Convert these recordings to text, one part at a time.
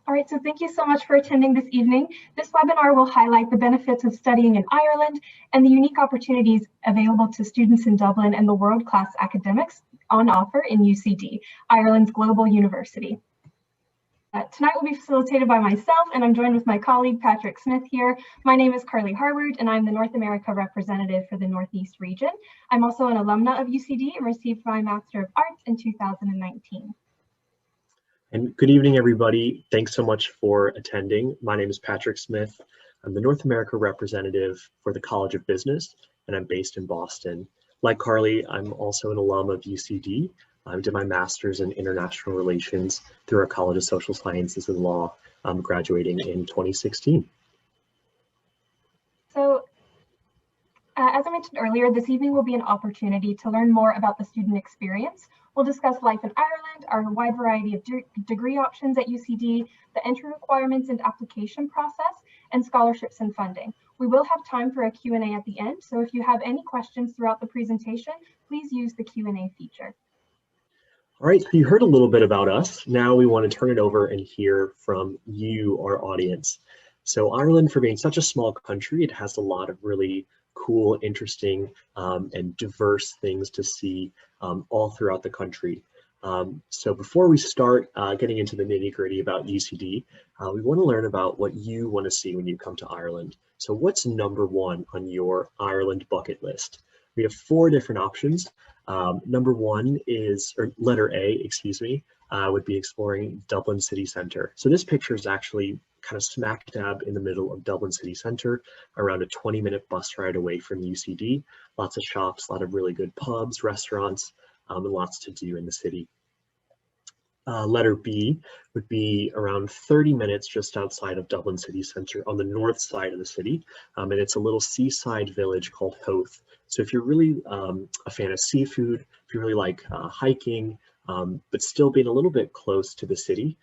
All right, so thank you so much for attending this evening. This webinar will highlight the benefits of studying in Ireland and the unique opportunities available to students in Dublin and the world-class academics on offer in UCD, Ireland's global university. Tonight will be facilitated by myself, and I'm joined with my colleague, Patrick Smith here. My name is Carly Harward, and I'm the North America representative for the Northeast region. I'm also an alumna of UCD and received my Master of Arts in 2019. And good evening, everybody. Thanks so much for attending. My name is Patrick Smith. I'm the North America representative for the College of Business, and I'm based in Boston. Like Carly, I'm also an alum of UCD. I did my master's in international relations through our College of Social Sciences and Law, graduating in 2016. So, as I mentioned earlier, this evening will be an opportunity to learn more about the student experience. We'll discuss life in Ireland, our wide variety of degree options at UCD, the entry requirements and application process, and scholarships and funding. We will have time for a Q&A at the end, so if you have any questions throughout the presentation, please use the Q&A feature. All right, so you heard a little bit about us. Now we want to turn it over and hear from you, our audience. So Ireland, for being such a small country, it has a lot of really cool, interesting, and diverse things to see all throughout the country. So before we start getting into the nitty-gritty about UCD, we want to learn about what you want to see when you come to Ireland. So what's number one on your Ireland bucket list? We have 4 different options. Number one is, or letter A, excuse me, would be exploring Dublin city centre. So this picture is actually kind of smack dab in the middle of Dublin city centre, around a 20-minute bus ride away from UCD. Lots of shops, a lot of really good pubs, restaurants, and lots to do in the city. Letter B would be around 30 minutes just outside of Dublin city centre on the north side of the city, and it's a little seaside village called Howth. So if you're really a fan of seafood, if you really like hiking, but still being a little bit close to the city,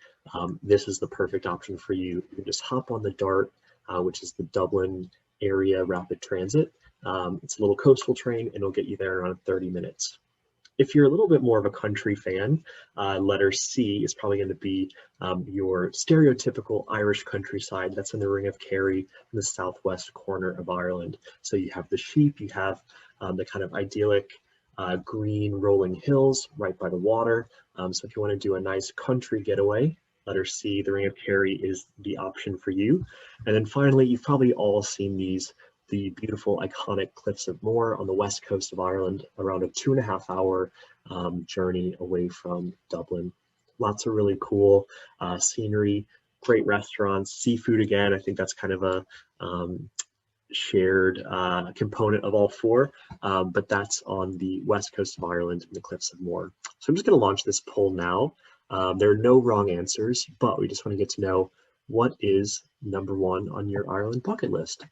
this is the perfect option for you. You can just hop on the DART, which is the Dublin Area Rapid Transit. It's a little coastal train and it'll get you there around 30 minutes. If you're a little bit more of a country fan, letter C is probably going to be your stereotypical Irish countryside. That's in the Ring of Kerry in the southwest corner of Ireland. So you have the sheep, you have the kind of idyllic green rolling hills right by the water. So if you want to do a nice country getaway, letter C, the Ring of Kerry is the option for you. And then finally, you've probably all seen the beautiful iconic Cliffs of Moher on the west coast of Ireland, around a 2.5-hour journey away from Dublin. Lots of really cool scenery, great restaurants, seafood again. I think that's kind of a shared component of all 4, but that's on the west coast of Ireland and the Cliffs of Moher. So I'm just going to launch this poll now. There are no wrong answers, but we just want to get to know what is number one on your Ireland bucket list.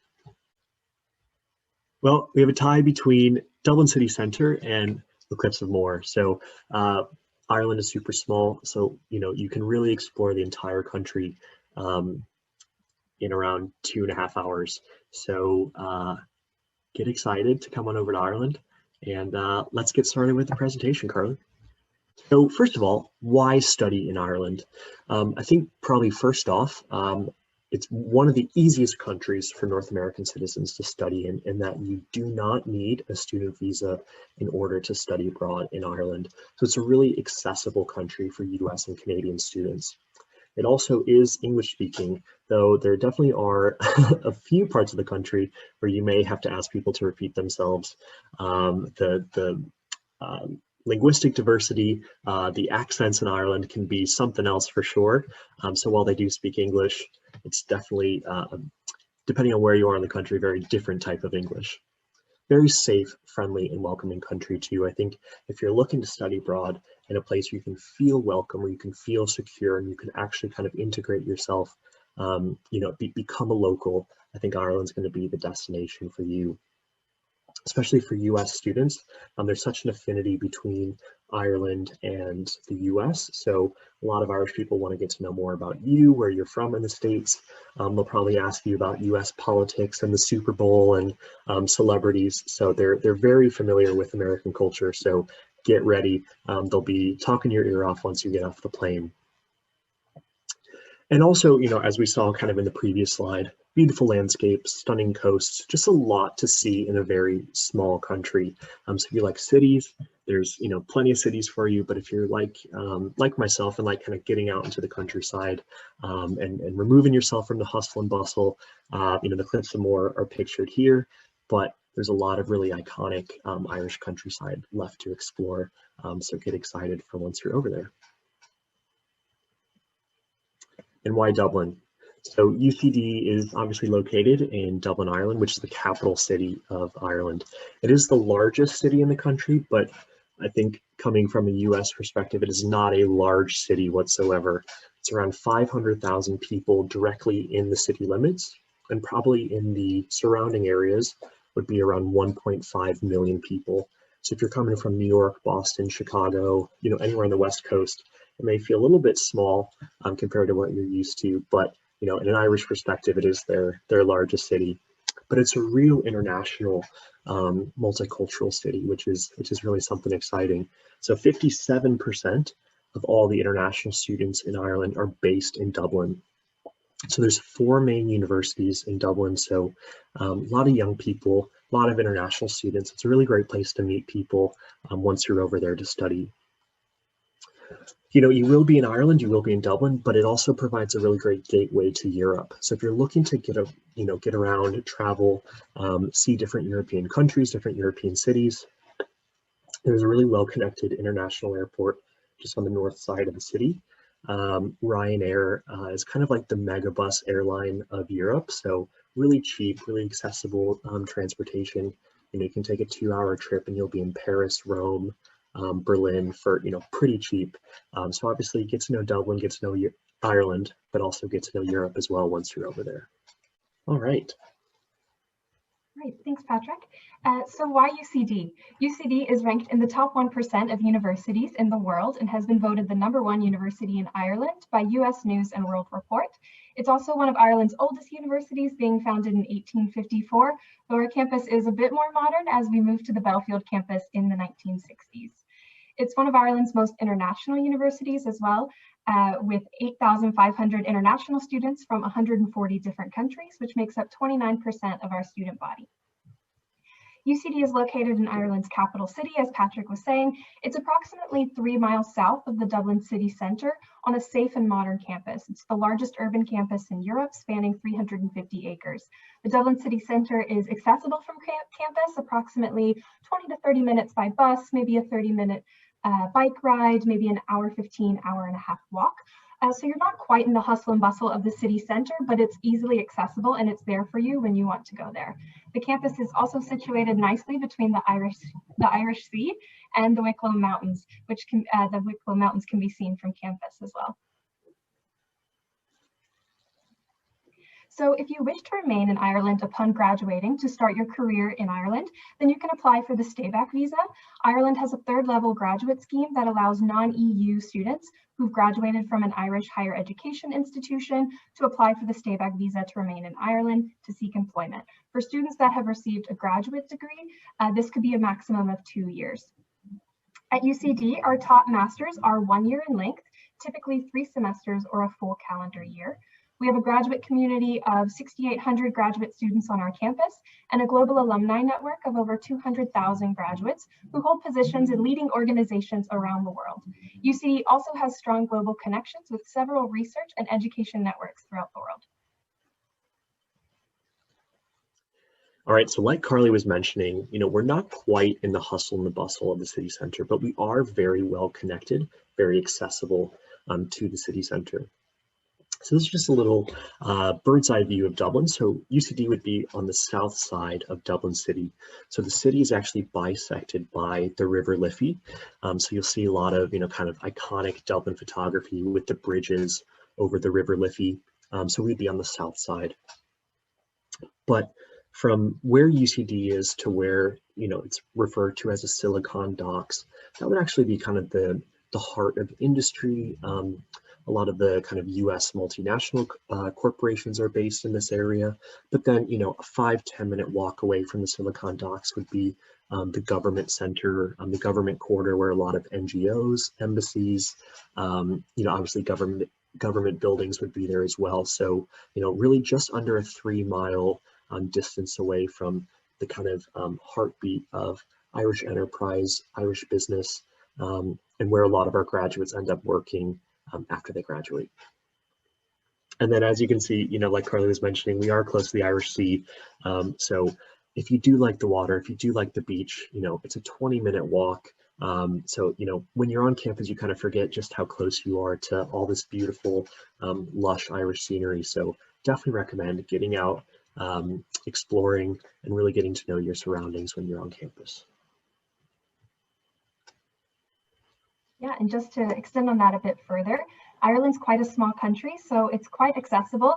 Well, we have a tie between Dublin city centre and the Cliffs of Moher. So Ireland is super small, so you can really explore the entire country in around 2.5 hours. So get excited to come on over to Ireland, and let's get started with the presentation, Carly. So first of all, why study in Ireland? I think probably first off, it's one of the easiest countries for North American citizens to study in that you do not need a student visa in order to study abroad in Ireland. So it's a really accessible country for US and Canadian students. It also is English speaking, though there definitely are a few parts of the country where you may have to ask people to repeat themselves. The linguistic diversity, the accents in Ireland can be something else for sure. So while they do speak English, it's definitely, depending on where you are in the country, very different type of English. Very safe, friendly, and welcoming country too. I think if you're looking to study abroad in a place where you can feel welcome, where you can feel secure, and you can actually kind of integrate yourself, become a local, I think Ireland's going to be the destination for you. Especially for US students, there's such an affinity between Ireland and the US. So a lot of Irish people want to get to know more about you, where you're from in the States. They'll probably ask you about US politics and the Super Bowl and celebrities. So they're very familiar with American culture. So get ready. They'll be talking your ear off once you get off the plane. And also, as we saw kind of in the previous slide, beautiful landscapes, stunning coasts, just a lot to see in a very small country. So if you like cities, there's plenty of cities for you. But if you're like myself and like kind of getting out into the countryside and removing yourself from the hustle and bustle, the Cliffs of Moher are pictured here. But there's a lot of really iconic Irish countryside left to explore. So get excited for once you're over there. And why Dublin? So UCD is obviously located in Dublin, Ireland, which is the capital city of Ireland. It is the largest city in the country, but I think coming from a US perspective, it is not a large city whatsoever. It's around 500,000 people directly in the city limits, and probably in the surrounding areas would be around 1.5 million people. So if you're coming from New York, Boston, Chicago, anywhere on the West Coast, it may feel a little bit small compared to what you're used to, but in an Irish perspective, it is their largest city. But it's a real international, multicultural city, which is really something exciting. So 57% of all the international students in Ireland are based in Dublin. So there's 4 main universities in Dublin. So a lot of young people, a lot of international students. It's a really great place to meet people once you're over there to study. You will be in Ireland, you will be in Dublin, but it also provides a really great gateway to Europe. So if you're looking to get around, travel, see different European countries, different European cities, there's a really well-connected international airport just on the north side of the city. Ryanair is kind of like the megabus airline of Europe. So really cheap, really accessible transportation. You can take a 2-hour trip and you'll be in Paris, Rome, Berlin for pretty cheap. So obviously get to know Dublin, get to know Ireland, but also get to know Europe as well once you're over there. All right. Great, thanks, Patrick. So why UCD? UCD is ranked in the top 1% of universities in the world and has been voted the #1 university in Ireland by US News and World Report. It's also one of Ireland's oldest universities, being founded in 1854, though our campus is a bit more modern as we moved to the Belfield campus in the 1960s. It's one of Ireland's most international universities as well, with 8,500 international students from 140 different countries, which makes up 29% of our student body. UCD is located in Ireland's capital city, as Patrick was saying. It's approximately 3 miles south of the Dublin city centre on a safe and modern campus. It's the largest urban campus in Europe, spanning 350 acres. The Dublin city centre is accessible from campus, approximately 20 to 30 minutes by bus, maybe a 30-minute bike ride, maybe an hour 15, hour and a half walk. So you're not quite in the hustle and bustle of the city center, but it's easily accessible and it's there for you when you want to go there. The campus is also situated nicely between the Irish Sea and the Wicklow Mountains, which the Wicklow Mountains can be seen from campus as well. So if you wish to remain in Ireland upon graduating to start your career in Ireland, then you can apply for the stay-back visa. Ireland has a 3rd-level graduate scheme that allows non-EU students who've graduated from an Irish higher education institution to apply for the stay-back visa to remain in Ireland to seek employment. For students that have received a graduate degree, this could be a maximum of 2 years. At UCD, our top masters are 1 year in length, typically 3 semesters or a full calendar year. We have a graduate community of 6,800 graduate students on our campus and a global alumni network of over 200,000 graduates who hold positions in leading organizations around the world. UCD also has strong global connections with several research and education networks throughout the world. All right, so like Carly was mentioning, we're not quite in the hustle and the bustle of the city center, but we are very well connected, very accessible to the city center. So this is just a little bird's eye view of Dublin. So UCD would be on the south side of Dublin City. So the city is actually bisected by the River Liffey. So you'll see a lot of, kind of iconic Dublin photography with the bridges over the River Liffey. So we'd be on the south side. But from where UCD is to where, it's referred to as a Silicon Docks, that would actually be kind of the heart of industry. A lot of the kind of US multinational corporations are based in this area, but then, a 5-10 minute walk away from the Silicon Docks would be the government center, the government quarter where a lot of NGOs, embassies, obviously government government buildings would be there as well. So, really just under a 3-mile distance away from the kind of heartbeat of Irish enterprise, Irish business, and where a lot of our graduates end up working after they graduate. And then as you can see, like Carly was mentioning, we are close to the Irish Sea. So if you do like the water, if you do like the beach, it's a 20-minute walk. So, when you're on campus, you kind of forget just how close you are to all this beautiful, lush Irish scenery. So definitely recommend getting out, exploring, and really getting to know your surroundings when you're on campus. Yeah, and just to extend on that a bit further, Ireland's quite a small country, so it's quite accessible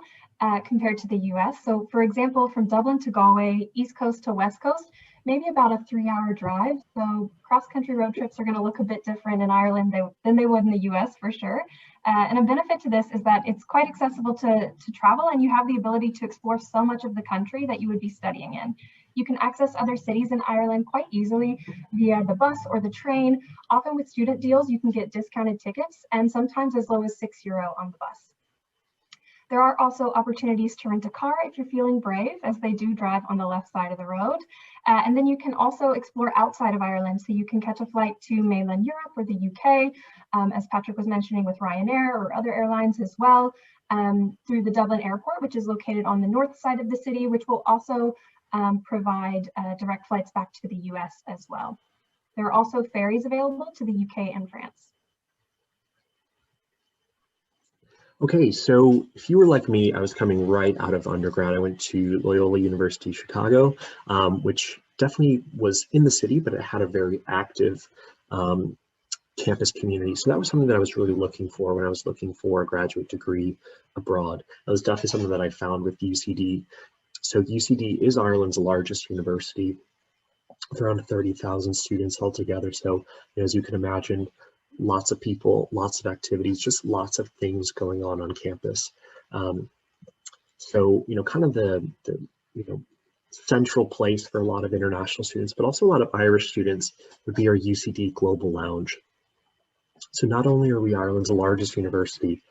compared to the US. So for example, from Dublin to Galway, East Coast to West Coast, maybe about a 3-hour drive. So cross-country road trips are going to look a bit different in Ireland than they would in the US for sure. And a benefit to this is that it's quite accessible to travel, and you have the ability to explore so much of the country that you would be studying in. You can access other cities in Ireland quite easily via the bus or the train. Often with student deals, you can get discounted tickets, and sometimes as low as €6 on the bus. There are also opportunities to rent a car if you're feeling brave, as they do drive on the left side of the road. And then you can also explore outside of Ireland. So you can catch a flight to mainland Europe or the UK, as Patrick was mentioning with Ryanair or other airlines as well, through the Dublin airport, which is located on the north side of the city, which will also provide direct flights back to the US as well. There are also ferries available to the UK and France. Okay, so if you were like me, I was coming right out of undergrad. I went to Loyola University Chicago, which definitely was in the city, but it had a very active campus community. So that was something that I was really looking for when I was looking for a graduate degree abroad. That was definitely something that I found with UCD. So UCD is Ireland's largest university, with around 30,000 students altogether. So as you can imagine, lots of people, lots of activities, just lots of things going on campus. So, kind of the central place for a lot of international students, but also a lot of Irish students would be our Ucd Global Lounge. So not only are we Ireland's largest university,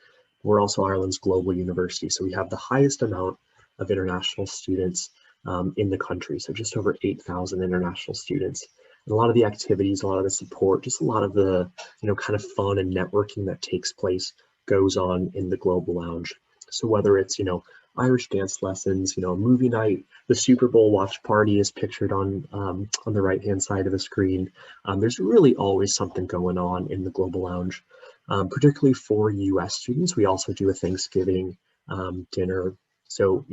we're also Ireland's global university. So we have the highest amount of international students in the country. So just over 8,000 international students. And a lot of the activities, a lot of the support, just a lot of the, kind of fun and networking that takes place goes on in the Global Lounge. So whether it's, Irish dance lessons, movie night, the Super Bowl watch party is pictured on the right-hand side of the screen. There's really always something going on in the Global Lounge, particularly for US students. We also do a Thanksgiving dinner. So,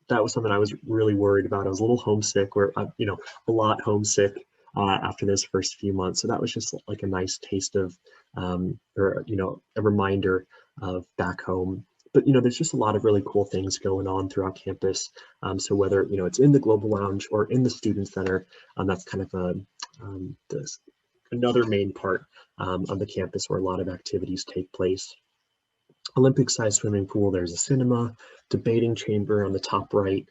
that was something I was really worried about. I was a little homesick, a lot homesick after those first few months. So that was just like a nice taste of, a reminder of back home. But, there's just a lot of really cool things going on throughout campus. So whether, it's in the Global Lounge or in the Student Center, that's kind of another main part of the campus where a lot of activities take place. Olympic-sized swimming pool, there's a cinema, debating chamber on the top right,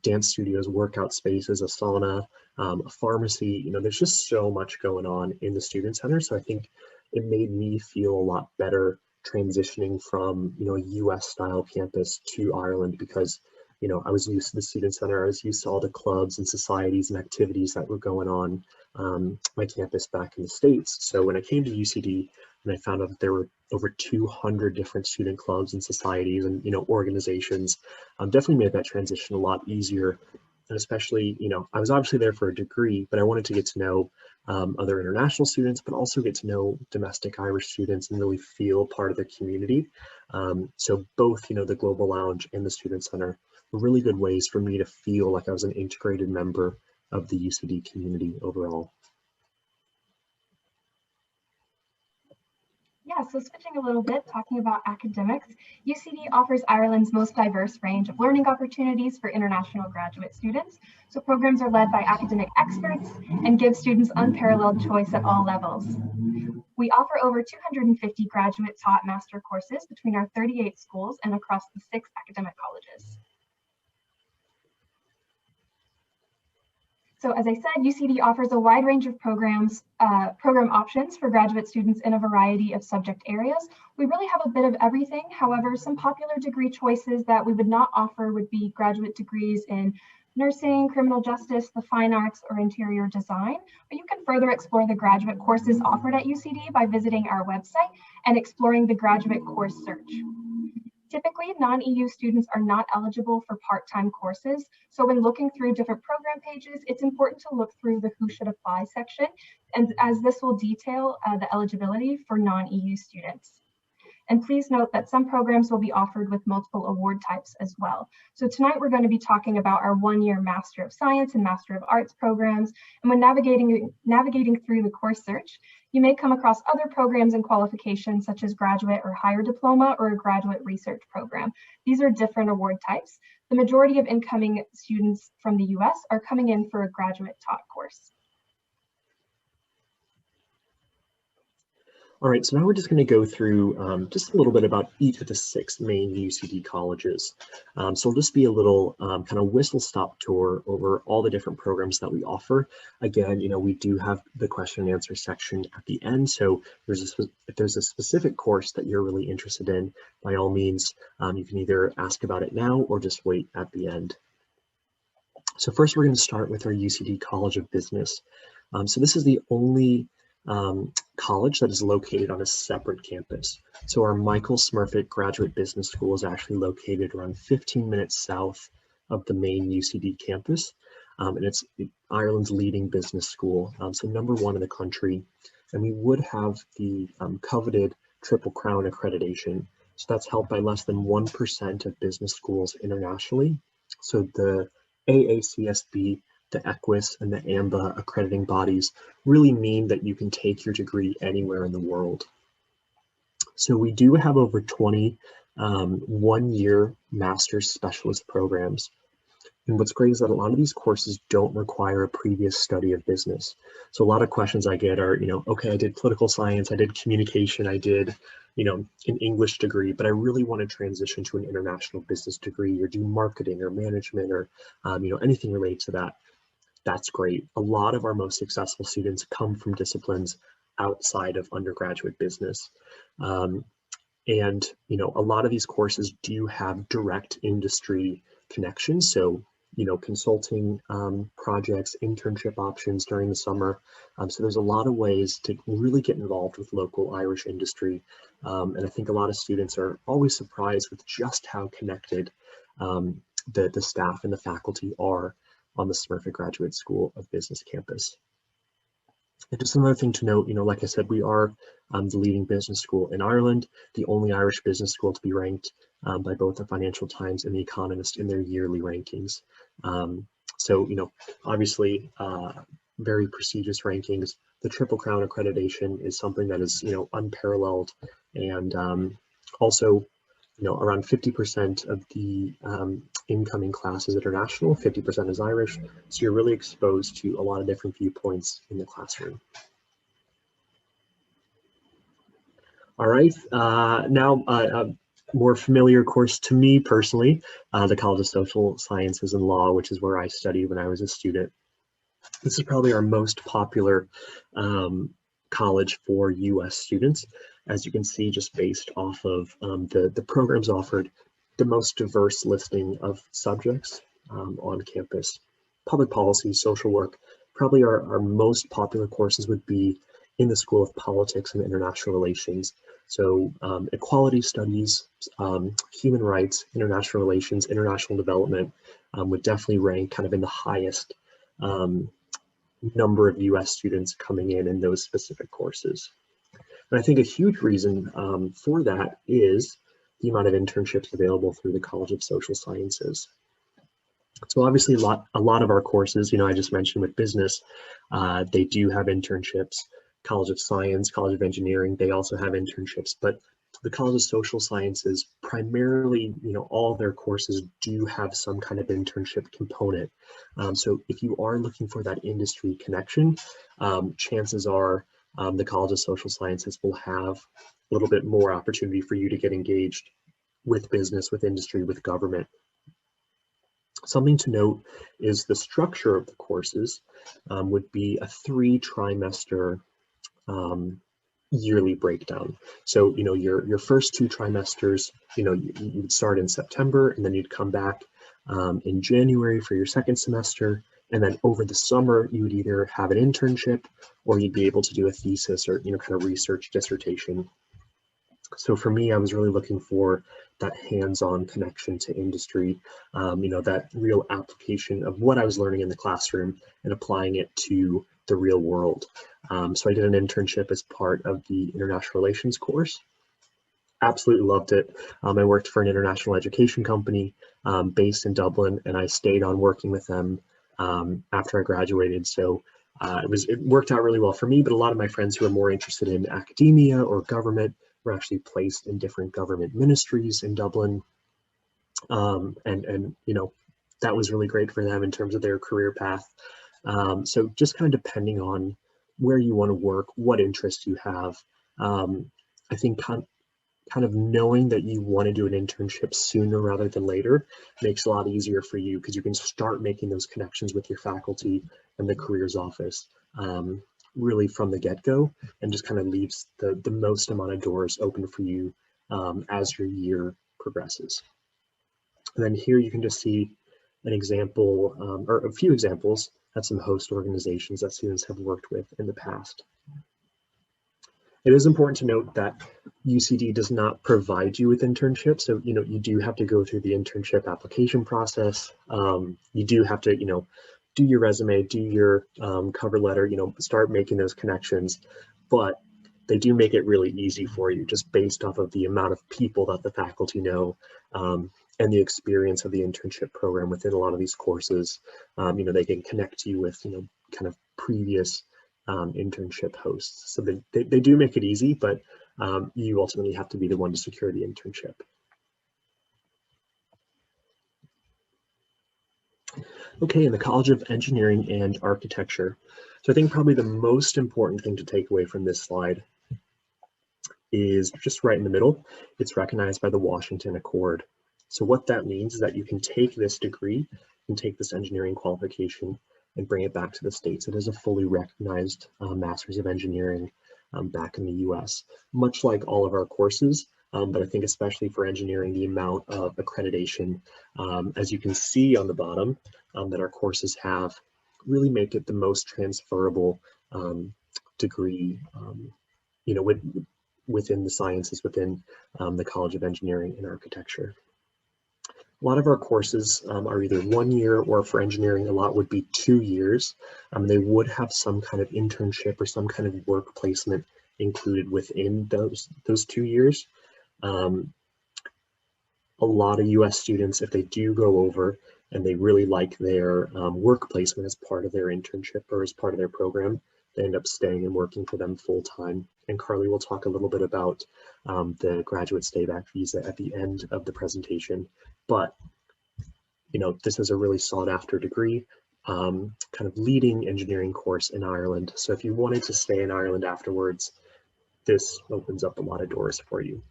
dance studios, workout spaces, a sauna, a pharmacy. There's just so much going on in the Student Center. So I think it made me feel a lot better transitioning from, a US-style campus to Ireland, because, I was used to the Student Center. I was used to all the clubs and societies and activities that were going on my campus back in the States. So when I came to UCD and I found out that there were over 200 different student clubs and societies and, organizations, definitely made that transition a lot easier. And especially, I was obviously there for a degree, but I wanted to get to know other international students, but also get to know domestic Irish students and really feel part of the community. So both, the Global Lounge and the Student Center were really good ways for me to feel like I was an integrated member of the UCD community overall. Yeah, so switching a little bit, talking about academics, UCD offers Ireland's most diverse range of learning opportunities for international graduate students. So programs are led by academic experts and give students unparalleled choice at all levels. We offer over 250 graduate-taught master courses between our 38 schools and across the 6 academic colleges. So as I said, UCD offers a wide range of program options for graduate students in a variety of subject areas. We really have a bit of everything. However, some popular degree choices that we would not offer would be graduate degrees in nursing, criminal justice, the fine arts, or interior design. But you can further explore the graduate courses offered at UCD by visiting our website and exploring the graduate course search. Typically, non-EU students are not eligible for part-time courses. So when looking through different program pages, it's important to look through the Who Should Apply section, and as this will detail the eligibility for non-EU students. And please note that some programs will be offered with multiple award types as well. So tonight we're going to be talking about our one-year Master of Science and Master of Arts programs. And when navigating through the course search, you may come across other programs and qualifications such as graduate or higher diploma or a graduate research program. These are different award types. The majority of incoming students from the US are coming in for a graduate taught course. All right, so now we're just going to go through just a little bit about each of the 6 main UCD colleges. So it'll just be a little kind of whistle-stop tour over all the different programs that we offer. Again, we do have the question and answer section at the end. So if there's a specific course that you're really interested in, by all means, you can either ask about it now or just wait at the end. So first, we're going to start with our UCD College of Business. So this is the only college that is located on a separate campus. So our Michael Smurfit Graduate Business School is actually located around 15 minutes south of the main UCD campus. And it's Ireland's leading business school, so #1 in the country. And we would have the coveted Triple Crown accreditation. So that's held by less than 1% of business schools internationally. So the AACSB, the EQUIS, and the AMBA accrediting bodies really mean that you can take your degree anywhere in the world. So we do have over 20 one-year master's specialist programs. And what's great is that a lot of these courses don't require a previous study of business. So a lot of questions I get are, okay, I did political science, I did communication, I did, an English degree, but I really want to transition to an international business degree or do marketing or management or, anything related to that. That's great. A lot of our most successful students come from disciplines outside of undergraduate business. And, a lot of these courses do have direct industry connections. So, consulting projects, internship options during the summer. So there's a lot of ways to really get involved with local Irish industry. And I think a lot of students are always surprised with just how connected the staff and the faculty are on the Smurfit Graduate School of Business campus. And just another thing to note, like I said, we are the leading business school in Ireland, the only Irish business school to be ranked by both the Financial Times and the Economist in their yearly rankings. So, obviously, very prestigious rankings. The Triple Crown accreditation is something that is, unparalleled, and also, around 50% of the incoming class is international, 50% is Irish. So you're really exposed to a lot of different viewpoints in the classroom. All right, now a more familiar course to me personally, the College of Social Sciences and Law, which is where I studied when I was a student. This is probably our most popular college for US students. As you can see, just based off of the programs offered, the most diverse listing of subjects on campus. Public policy, social work, probably our most popular courses would be in the School of Politics and International Relations. So equality studies, human rights, international relations, international development would definitely rank kind of in the highest number of US students coming in those specific courses. And I think a huge reason for that is the amount of internships available through the College of Social Sciences. So obviously a lot of our courses, I just mentioned with business, they do have internships. College of Science, College of Engineering, they also have internships, but the College of Social Sciences, primarily, all their courses do have some kind of internship component. So if you are looking for that industry connection, chances are the College of Social Sciences will have a little bit more opportunity for you to get engaged with business, with industry, with government. Something to note is the structure of the courses would be a 3-trimester yearly breakdown. So, your first 2 trimesters, you would start in September, and then you'd come back in January for your second semester. And then over the summer, you would either have an internship or you'd be able to do a thesis or, kind of research dissertation. So for me, I was really looking for that hands-on connection to industry, that real application of what I was learning in the classroom and applying it to the real world. So I did an internship as part of the international relations course. Absolutely loved it. I worked for an international education company based in Dublin, and I stayed on working with them after I graduated. So it worked out really well for me, but a lot of my friends who are more interested in academia or government were actually placed in different government ministries in Dublin. And that was really great for them in terms of their career path. So just kind of depending on where you want to work, what interests you have, I think kind of knowing that you want to do an internship sooner rather than later makes it a lot easier for you, because you can start making those connections with your faculty and the careers office really from the get-go, and just kind of leaves the most amount of doors open for you as your year progresses. And then here you can just see an example or a few examples at some host organizations that students have worked with in the past. It is important to note that UCD does not provide you with internships. So, you do have to go through the internship application process. You do have to, do your resume, do your cover letter, start making those connections. But they do make it really easy for you just based off of the amount of people that the faculty know and the experience of the internship program within a lot of these courses. They can connect you with, kind of previous internship hosts. So they do make it easy, but you ultimately have to be the one to secure the internship. Okay, in the College of Engineering and Architecture. So I think probably the most important thing to take away from this slide is just right in the middle. It's recognized by the Washington Accord. So what that means is that you can take this degree and take this engineering qualification and bring it back to the States. It is a fully recognized Master's of Engineering back in the US, much like all of our courses, but I think especially for engineering, the amount of accreditation, as you can see on the bottom, that our courses have, really make it the most transferable degree, within the sciences, within the College of Engineering and Architecture. A lot of our courses are either 1 year, or for engineering, a lot would be 2 years. They would have some kind of internship or some kind of work placement included within those 2 years. A lot of US students, if they do go over and they really like their work placement as part of their internship or as part of their program, they end up staying and working for them full time. And Carly will talk a little bit about the graduate stay-back visa at the end of the presentation. But, this is a really sought-after degree, kind of leading engineering course in Ireland. So if you wanted to stay in Ireland afterwards, this opens up a lot of doors for you.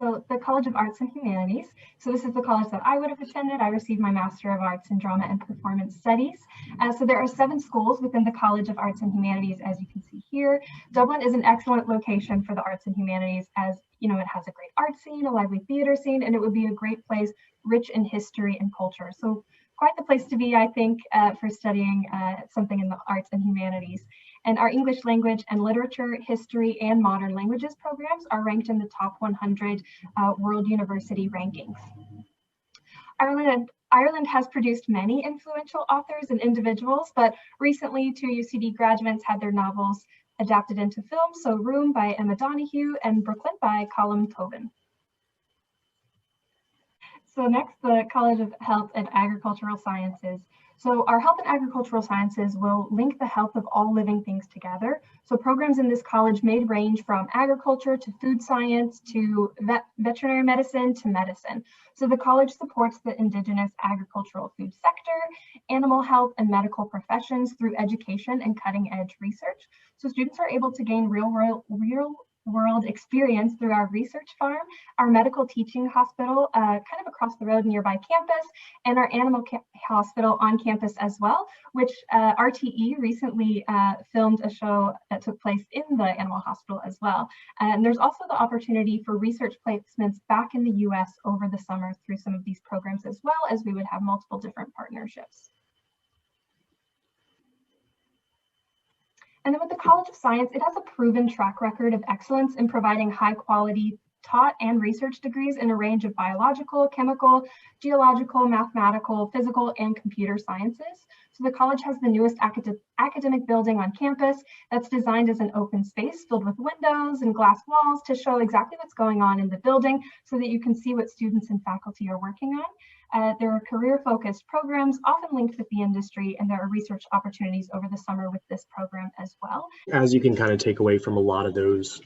So the College of Arts and Humanities. So this is the college that I would have attended. I received my Master of Arts in Drama and Performance Studies. So there are 7 schools within the College of Arts and Humanities, as you can see here. Dublin is an excellent location for the arts and humanities, as it has a great art scene, a lively theater scene, and it would be a great place rich in history and culture. So quite the place to be, I think, for studying something in the arts and humanities. And our English language and literature, history, and modern languages programs are ranked in the top 100 world university rankings. Ireland has produced many influential authors and individuals, but recently 2 UCD graduates had their novels adapted into film. So Room by Emma Donoghue and Brooklyn by Colm Tobin. So next, the College of Health and Agricultural Sciences. So our Health and Agricultural Sciences will link the health of all living things together. So programs in this college may range from agriculture to food science to veterinary medicine to medicine. So the college supports the indigenous agricultural food sector, animal health, and medical professions through education and cutting edge research. So students are able to gain real world experience through our research farm, our medical teaching hospital kind of across the road nearby campus, and our animal hospital on campus as well, which RTE recently filmed a show that took place in the animal hospital as well. And there's also the opportunity for research placements back in the US over the summer through some of these programs, as well as we would have multiple different partnerships. And then with the College of Science, it has a proven track record of excellence in providing high quality taught and research degrees in a range of biological, chemical, geological, mathematical, physical, and computer sciences. So the college has the newest academic building on campus that's designed as an open space filled with windows and glass walls to show exactly what's going on in the building so that you can see what students and faculty are working on. There are career-focused programs often linked with the industry, and there are research opportunities over the summer with this program as well. As you can kind of take away from a lot of those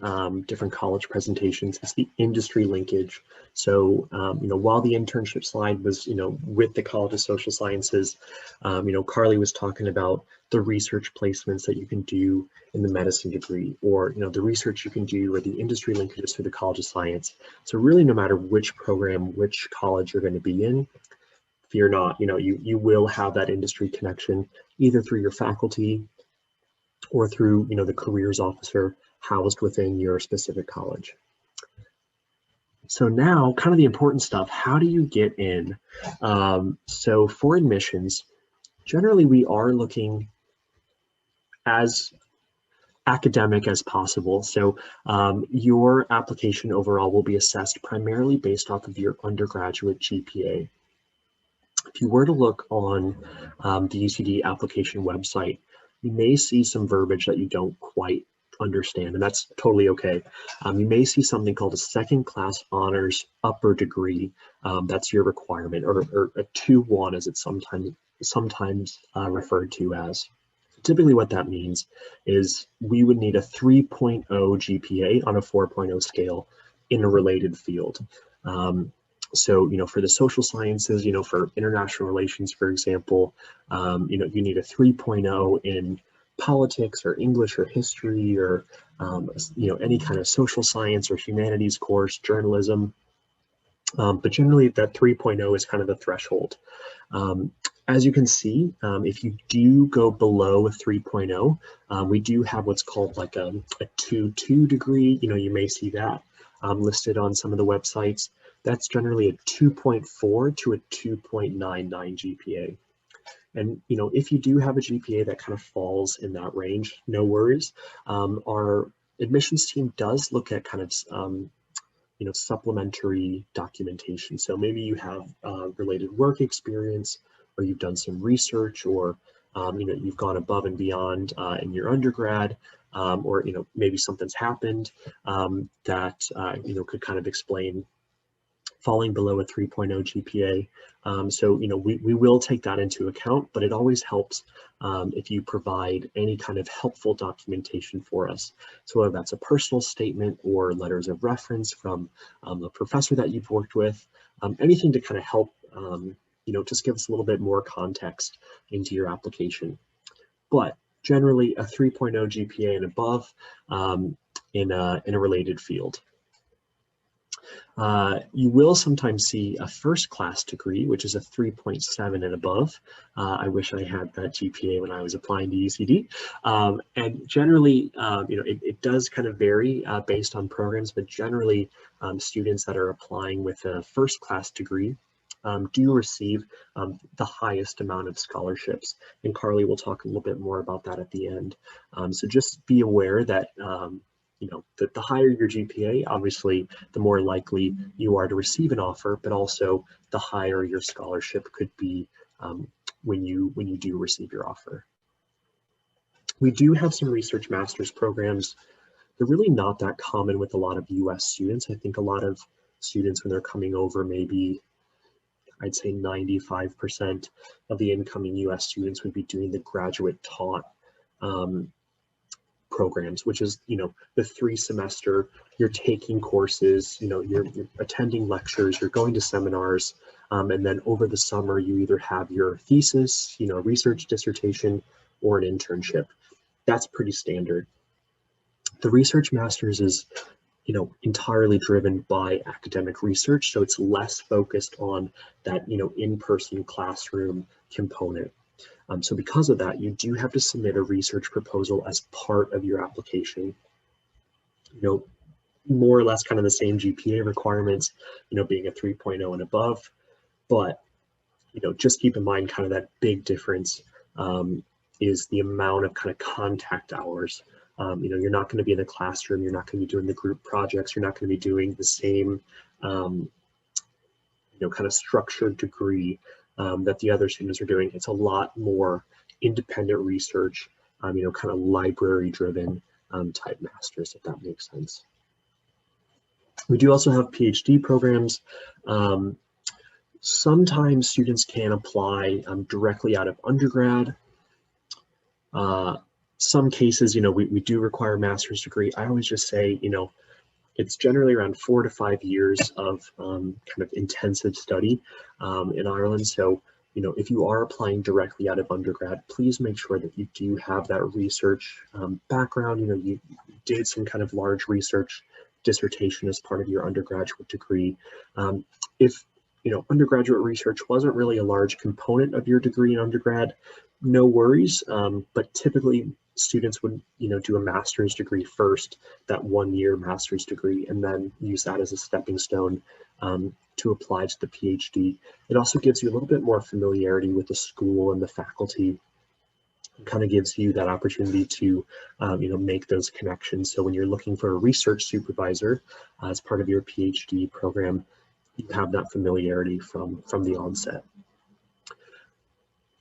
different college presentations, it's the industry linkage. So, while the internship slide was, with the College of Social Sciences, Carly was talking about the research placements that you can do in the medicine degree, or the research you can do, or the industry linkages through the College of Science. So really, no matter which program, which college you're going to be in, fear not, you will have that industry connection either through your faculty or through the careers officer housed within your specific college. So now, kind of the important stuff, how do you get in? So for admissions, generally we are looking as academic as possible. So your application overall will be assessed primarily based off of your undergraduate GPA. If you were to look on the UCD application website, you may see some verbiage that you don't quite understand, and that's totally okay. You may see something called a second-class honors upper degree. That's your requirement, or a 2-1 as it's sometimes referred to as. Typically what that means is we would need a 3.0 GPA on a 4.0 scale in a related field. So, for the social sciences, for international relations, for example, you need a 3.0 in politics or English or history or, any kind of social science or humanities course, journalism. But generally that 3.0 is kind of the threshold. As you can see, if you do go below a 3.0, we do have what's called like a 2.2 degree. You may see that listed on some of the websites. That's generally a 2.4 to a 2.99 GPA. And, if you do have a GPA that kind of falls in that range, no worries. Our admissions team does look at kind of, supplementary documentation. So maybe you have related work experience, or you've done some research, or, you've gone above and beyond in your undergrad, or, maybe something's happened that, could kind of explain falling below a 3.0 GPA. So, we will take that into account, but it always helps if you provide any kind of helpful documentation for us. So whether that's a personal statement or letters of reference from a professor that you've worked with, anything to kind of help, just give us a little bit more context into your application. But generally a 3.0 GPA and above in a related field. You will sometimes see a first-class degree, which is a 3.7 and above. I wish I had that GPA when I was applying to UCD. And generally, it does kind of vary based on programs, but generally students that are applying with a first-class degree do receive the highest amount of scholarships. And Carly will talk a little bit more about that at the end. So just be aware that the higher your GPA, obviously, the more likely you are to receive an offer, but also the higher your scholarship could be when you do receive your offer. We do have some research master's programs. They're really not that common with a lot of US students. I think a lot of students, when they're coming over, maybe I'd say 95% of the incoming US students would be doing the graduate taught programs, which is, the 3-semester, you're taking courses, you're attending lectures, you're going to seminars, and then over the summer, you either have your thesis, research dissertation, or an internship. That's pretty standard. The research master's is, entirely driven by academic research, so it's less focused on that, in-person classroom component. So because of that, you do have to submit a research proposal as part of your application. More or less kind of the same GPA requirements, being a 3.0 and above, but just keep in mind kind of that big difference is the amount of kind of contact hours. You're not going to be in the classroom, you're not going to be doing the group projects, you're not going to be doing the same, kind of structured degree that the other students are doing. It's a lot more independent research, kind of library-driven type masters, if that makes sense. We do also have PhD programs. Sometimes students can apply directly out of undergrad. Some cases, we do require a master's degree. I always just say, it's generally around 4 to 5 years of kind of intensive study in Ireland. So, if you are applying directly out of undergrad, please make sure that you do have that research background. You did some kind of large research dissertation as part of your undergraduate degree. If undergraduate research wasn't really a large component of your degree in undergrad, no worries, but typically students would do a master's degree first, that 1 year master's degree, and then use that as a stepping stone to apply to the PhD. It also gives you a little bit more familiarity with the school and the faculty. It kind of gives you that opportunity to make those connections. So when you're looking for a research supervisor as part of your PhD program, you have that familiarity from the onset.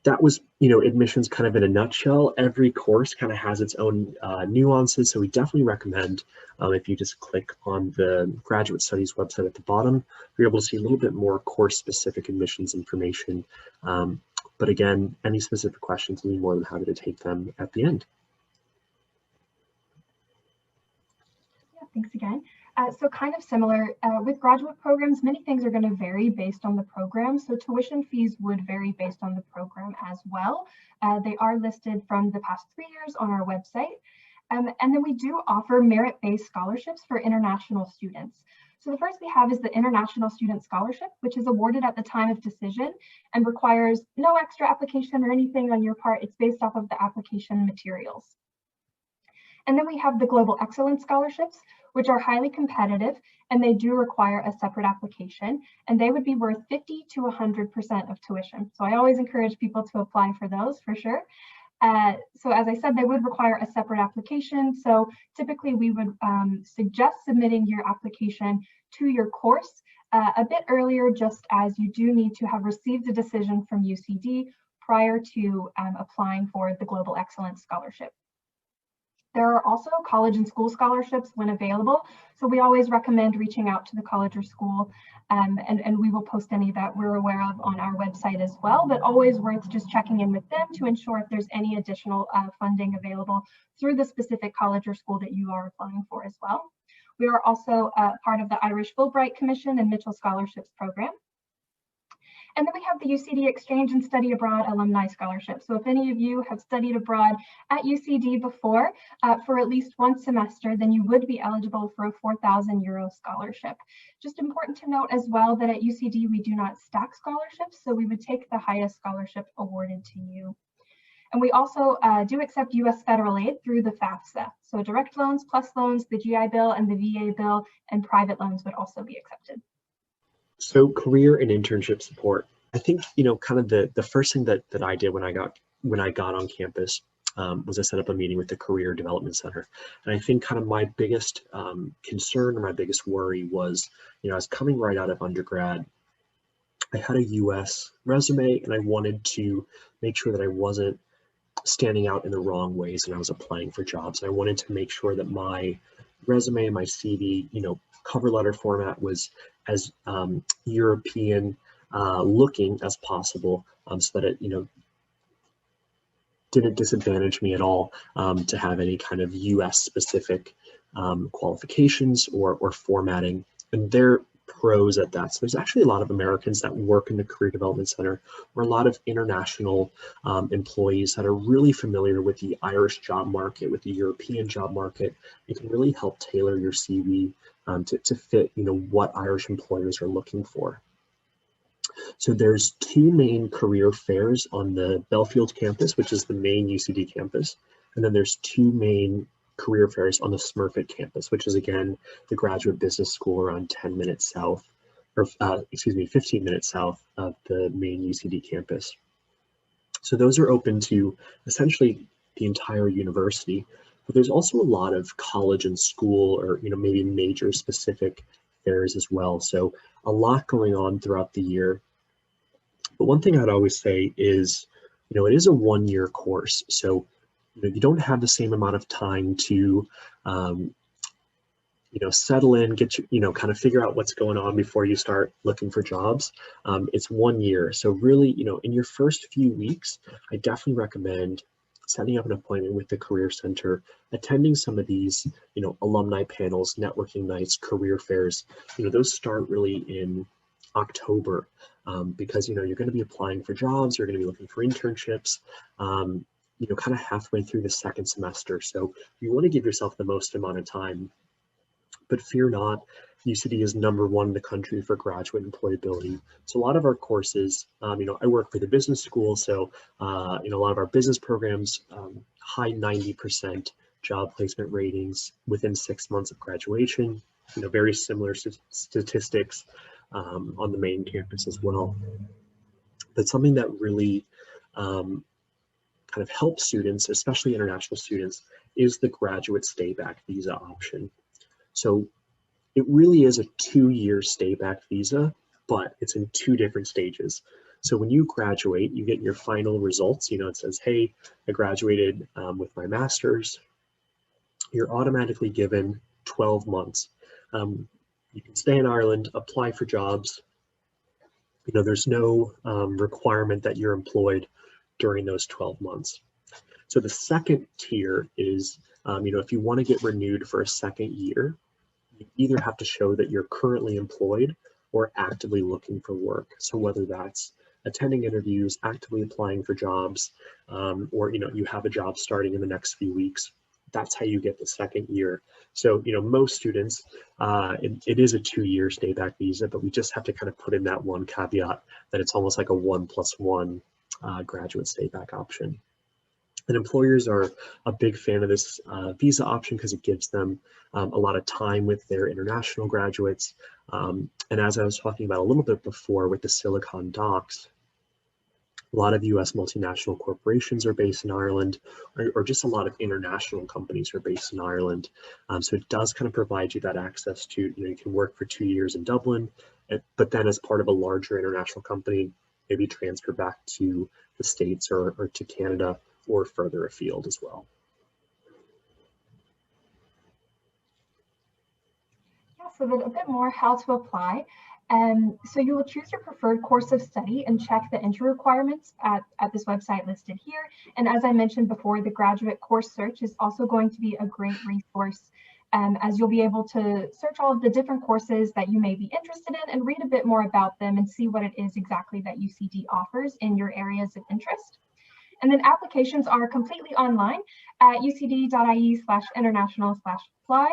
That was, admissions kind of in a nutshell. Every course kind of has its own nuances, so we definitely recommend if you just click on the Graduate Studies website at the bottom, you're able to see a little bit more course-specific admissions information. But again, any specific questions, we'll be more than happy to take them at the end. Yeah, thanks again. So kind of similar with graduate programs, many things are going to vary based on the program. So tuition fees would vary based on the program as well. They are listed from the past 3 years on our website. And then we do offer merit-based scholarships for international students. So the first we have is the International Student Scholarship, which is awarded at the time of decision and requires no extra application or anything on your part. It's based off of the application materials. And then we have the Global Excellence Scholarships, which are highly competitive, and they do require a separate application, and they would be worth 50 to 100% of tuition. So I always encourage people to apply for those for sure. So as I said, they would require a separate application. So typically we would suggest submitting your application to your course a bit earlier, just as you do need to have received a decision from UCD prior to applying for the Global Excellence Scholarship. There are also college and school scholarships when available. So we always recommend reaching out to the college or school, and we will post any that we're aware of on our website as well, but always worth just checking in with them to ensure if there's any additional funding available through the specific college or school that you are applying for as well. We are also part of the Irish Fulbright Commission and Mitchell Scholarships Program. And then we have the UCD Exchange and Study Abroad Alumni Scholarship. So if any of you have studied abroad at UCD before for at least one semester, then you would be eligible for a €4,000 scholarship. Just important to note as well that at UCD, we do not stack scholarships, so we would take the highest scholarship awarded to you. And we also do accept US federal aid through the FAFSA. So direct loans, plus loans, the GI Bill and the VA Bill, and private loans would also be accepted. So career and internship support. I think, kind of the first thing that I did when I got on campus was I set up a meeting with the Career Development Center. And I think kind of my biggest concern or my biggest worry was, I was coming right out of undergrad. I had a US resume and I wanted to make sure that I wasn't standing out in the wrong ways when I was applying for jobs. I wanted to make sure that my resume, my CV, cover letter format was as European looking as possible, so that it didn't disadvantage me at all to have any kind of US specific qualifications or formatting. And their pros at that. So there's actually a lot of Americans that work in the Career Development Center, or a lot of international employees that are really familiar with the Irish job market, with the European job market. It can really help tailor your CV to fit, what Irish employers are looking for. So there's two main career fairs on the Belfield campus, which is the main UCD campus. And then there's two main career fairs on the Smurfit campus, which is, again, the graduate business school around 10 minutes south, or 15 minutes south of the main UCD campus. So those are open to essentially the entire university, but there's also a lot of college and school, or maybe major specific fairs as well. So a lot going on throughout the year. But one thing I'd always say is, it is a one-year course. So you don't have the same amount of time to, settle in, get your, kind of figure out what's going on before you start looking for jobs. It's 1 year. So really, in your first few weeks, I definitely recommend setting up an appointment with the Career Center, attending some of these, alumni panels, networking nights, career fairs. Those start really in October because, you're going to be applying for jobs, you're going to be looking for internships, kind of halfway through the second semester. So you want to give yourself the most amount of time, but fear not, UCD is #1 in the country for graduate employability. So a lot of our courses, I work for the business school, so a lot of our business programs, high 90% job placement ratings within 6 months of graduation. Very similar statistics on the main campus as well. But something that really kind of helps students, especially international students, is the graduate stay-back visa option. So it really is a 2-year stay-back visa, but it's in 2 different stages. So when you graduate, you get your final results. It says, hey, I graduated with my master's. You're automatically given 12 months. You can stay in Ireland, apply for jobs. There's no requirement that you're employed during those 12 months. So the second tier is, if you want to get renewed for a second year, you either have to show that you're currently employed or actively looking for work. So whether that's attending interviews, actively applying for jobs, or you have a job starting in the next few weeks, that's how you get the second year. So most students, it is a 2-year stay-back visa, but we just have to kind of put in that one caveat that it's almost like a 1+1 graduate stay-back option. And employers are a big fan of this visa option because it gives them a lot of time with their international graduates. And as I was talking about a little bit before with the Silicon Docs, a lot of US multinational corporations are based in Ireland, or just a lot of international companies are based in Ireland. So it does kind of provide you that access to, you can work for 2 years in Dublin, but then as part of a larger international company, maybe transfer back to the States or to Canada or further afield as well. Yeah, so then a bit more how to apply. So you will choose your preferred course of study and check the entry requirements at this website listed here. And as I mentioned before, the graduate course search is also going to be a great resource as you'll be able to search all of the different courses that you may be interested in and read a bit more about them and see what it is exactly that UCD offers in your areas of interest. And then applications are completely online at ucd.ie/international/apply.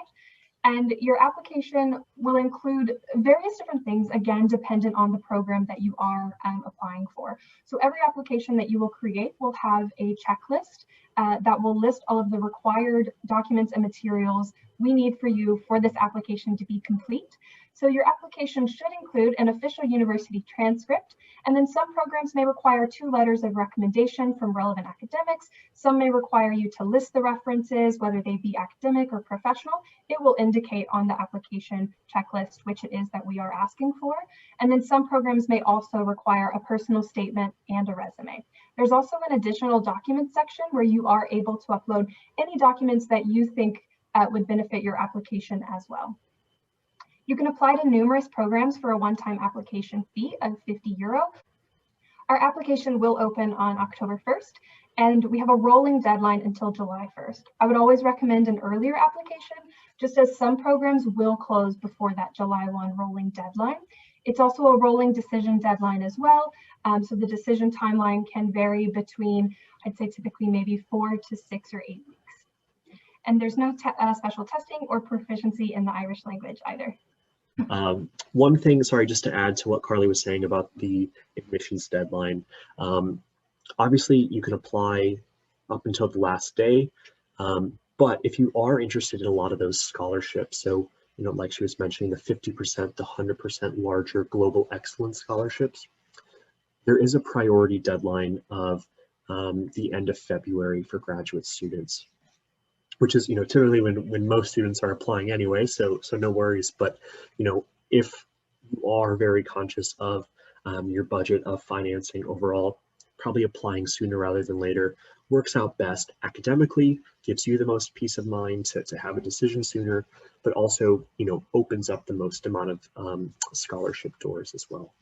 And your application will include various different things, again, dependent on the program that you are applying for. So every application that you will create will have a checklist that will list all of the required documents and materials we need for you for this application to be complete. So your application should include an official university transcript, and then some programs may require 2 letters of recommendation from relevant academics. Some may require you to list the references, whether they be academic or professional. It will indicate on the application checklist which it is that we are asking for. And then some programs may also require a personal statement and a resume. There's also an additional document section where you are able to upload any documents that you think would benefit your application as well. You can apply to numerous programs for a one-time application fee of €50. Our application will open on October 1st, and we have a rolling deadline until July 1st. I would always recommend an earlier application, just as some programs will close before that July 1 rolling deadline. It's also a rolling decision deadline as well. So the decision timeline can vary between, I'd say typically maybe 4 to 6 or 8 weeks. And there's no special testing or proficiency in the Irish language either. One thing, sorry, just to add to what Carly was saying about the admissions deadline. Obviously, you can apply up until the last day, but if you are interested in a lot of those scholarships, so like she was mentioning, the 50%, the 100% larger global excellence scholarships, there is a priority deadline of the end of February for graduate students, which is typically when most students are applying anyway, so no worries. But if you are very conscious of your budget of financing overall, probably applying sooner rather than later works out best academically, gives you the most peace of mind to have a decision sooner, but also opens up the most amount of scholarship doors as well.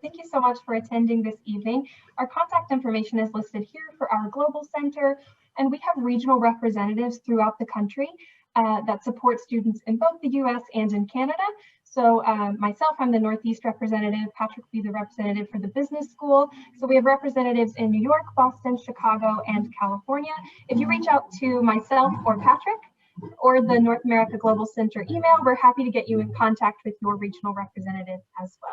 Thank you so much for attending this evening. Our contact information is listed here for our Global Center, and we have regional representatives throughout the country that support students in both the US and in Canada. So myself, I'm the Northeast representative. Patrick will be the representative for the business school. So we have representatives in New York, Boston, Chicago, and California. If you reach out to myself or Patrick or the North America Global Center email, we're happy to get you in contact with your regional representative as well.